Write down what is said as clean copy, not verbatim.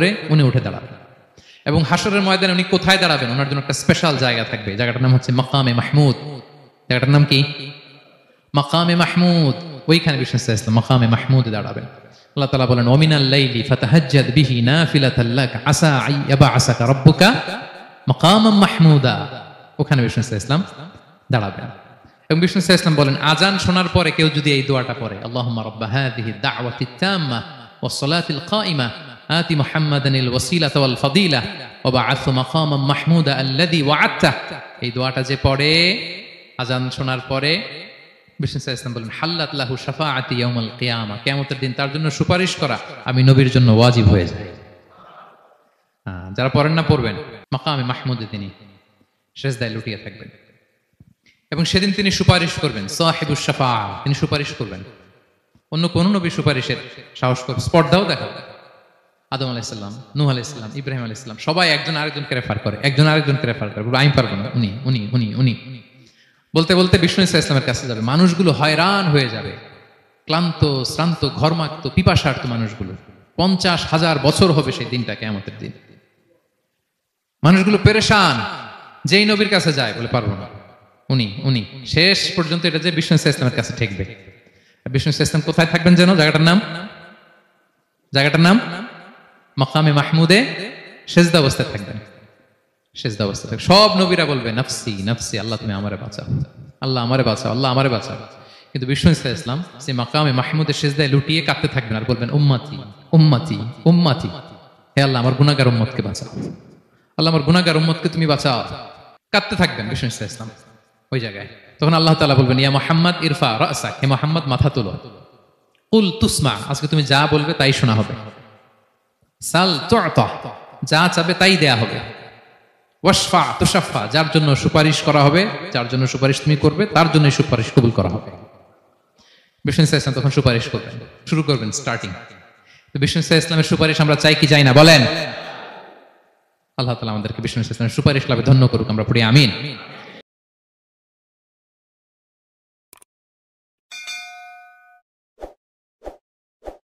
করে উনি উঠে দাঁড়াবেন এবং হাসরের ময়দানে উনি কোথায় দাঁড়াবেন, ওনার জন্য একটা স্পেশাল জায়গা থাকবে। জায়গাটার নাম হচ্ছে মাকামে মাহমুদ। জায়গাটার নাম কি? মাকামে মাহমুদ। ওইখানে বিষ্ণু সাল্লাল্লাহু আলাইহি ওয়াসাল্লাম মাকামে মাহমুদে দাঁড়াবেন। আল্লাহ তাআলা বলেন ওয়ামিনাল লাইলি ফাতাহাজ্জাদ বিহি নাফিলাতাল লাক আসা আইয়াবাআসাকা রাব্বুকা মাকামান মাহমুদা। ওখানে বিষ্ণু সাল্লাল্লাহু আলাইহি ওয়াসাল্লাম দাঁড়াবেন এবং বিষ্ণু সাল্লাল্লাহু আলাইহি ওয়াসাল্লাম বলেন আযান শোনার পরে কেউ যদি এই দোয়াটা পড়ে, আল্লাহুম্মা রাব্বা হাযিহি দাওয়াতিত তাম্মা ওয়াস সালাতিল কাইমা আতি মুহাম্মাদানিল ওয়াসিলাতা ওয়াল ফাদিলা ওয়া বা'আথহু মাকামান মাহমুদা আল্লাযী ওয়া'আদতা। এই দোয়াটা যে পড়ে আযান শোনার পরে, বিষ্ণু সাল্লাল্লাহু আলাইহি ওয়াসাল্লাম বলেন হাল্লাত লাহু শাফাআতি ইয়াউমাল কিয়ামা, কিয়ামতের দিন তার জন্য সুপারিশ করা আমি নবীর জন্য ওয়াজিব হয়ে যায়। যারা পড়েন না পড়বেন। মাকামে মাহমুদে তিনি সেজদায় লুটিয়ে থাকবেন এবং সেদিন তিনি সুপারিশ করবেন। সাহিবুশ শাফাআ, তিনি সুপারিশ করবেন। অন্য কোন নবী সুপারিশের সাহস করবে, স্পর্ধাও দেখাবে। আদম আলাইহিস সালাম, নূহ আলাইহিস সালাম, ইব্রাহিম আলাইহিস সালাম সবাই একজন আরেকজনকে রেফার করে, একজন আরেকজনকে রেফার করে, আমি পারবো না, উনি উনি উনি উনি বলতে বলতে বিষ্ণু সাল্লাল্লাহু আলাইহি ওয়াসাল্লামের কাছে যাবে। মানুষগুলো হয়রান হয়ে যাবে, ক্লান্ত শ্রান্ত ঘর্মাক্ত পিপাসার্ত মানুষগুলো। 50,000 বছর হবে সেই দিনটা, কিয়ামতের দিন। মানুষগুলো পেরেশান, যেই নবীর কাছে যায় বলে পারবো না, উনি উনি শেষ পর্যন্ত এটা যে বিষ্ণু সাল্লাল্লাহু আলাইহি ওয়াসাল্লামের কাছে ঠেকবে। বিষ্ণু সাল্লাল্লাহু আলাইহি ওয়াসাল্লাম কোথায় থাকবেন যেন? জায়গাটার নাম মাকামে মাহমুদে সেজদা অবস্থায় থাকবেন। সেজদা অবস্থা থাকবে। সব নবীরা বলবে নাফসি নাফসি, আল্লাহ তুমি আমারে বাঁচাও, আল্লাহ আমারে বাঁচাও, আল্লাহ আমারে বাঁচাও। কিন্তু বিষ্ণু সাল্লাল্লাহু আলাইহি ওয়াসাল্লাম সেই মাকামে মাহমুদের সেজদায় লুটিয়ে কাঁদতে থাকবেন আর বলবেন উম্মতি উম্মতি উম্মতি, হে আল্লাহ আমার গুনাহগার উম্মতকে বাঁচাও, আল্লাহ আমার গুনাহগার উম্মতকে তুমি বাঁচাও। কাঁদতে থাকবেন বিষ্ণু সাল্লাল্লাহু আলাইহি ওয়াসাল্লাম ওই জায়গায়। তখন আল্লাহ তাআলা বলবেন ইয়া মুহাম্মদ ইরফা রাসাক, হে মুহাম্মদ মাথা তোলো। কুল তুসমা, আজকে তুমি যা বলবে তাই শোনা হবে। সাল তু'তা, যা চাবে তাই দেয়া হবে। ওয়াশফা তুশাফা, যার জন্য সুপারিশ করা হবে, যার জন্য সুপারিশ তুমি করবে তার জন্য সুপারিশ কবুল করা হবে। বিষ্ণু সাল্লাল্লাহু আলাইহি ওয়াসাল্লাম তখন সুপারিশ করবেন, শুরু করবেন, স্টার্টিং। তো বিষ্ণু সাল্লাল্লাহু আলাইহি ওয়াসাল্লামের সুপারিশ আমরা চাই কি চাই না বলেন? আল্লাহ তাআলা আমাদেরকে বিষ্ণু সাল্লাল্লাহু আলাইহি ওয়াসাল্লামের সুপারিশ লাভে ধন্য করুক, আমরা পড়ি আমিন।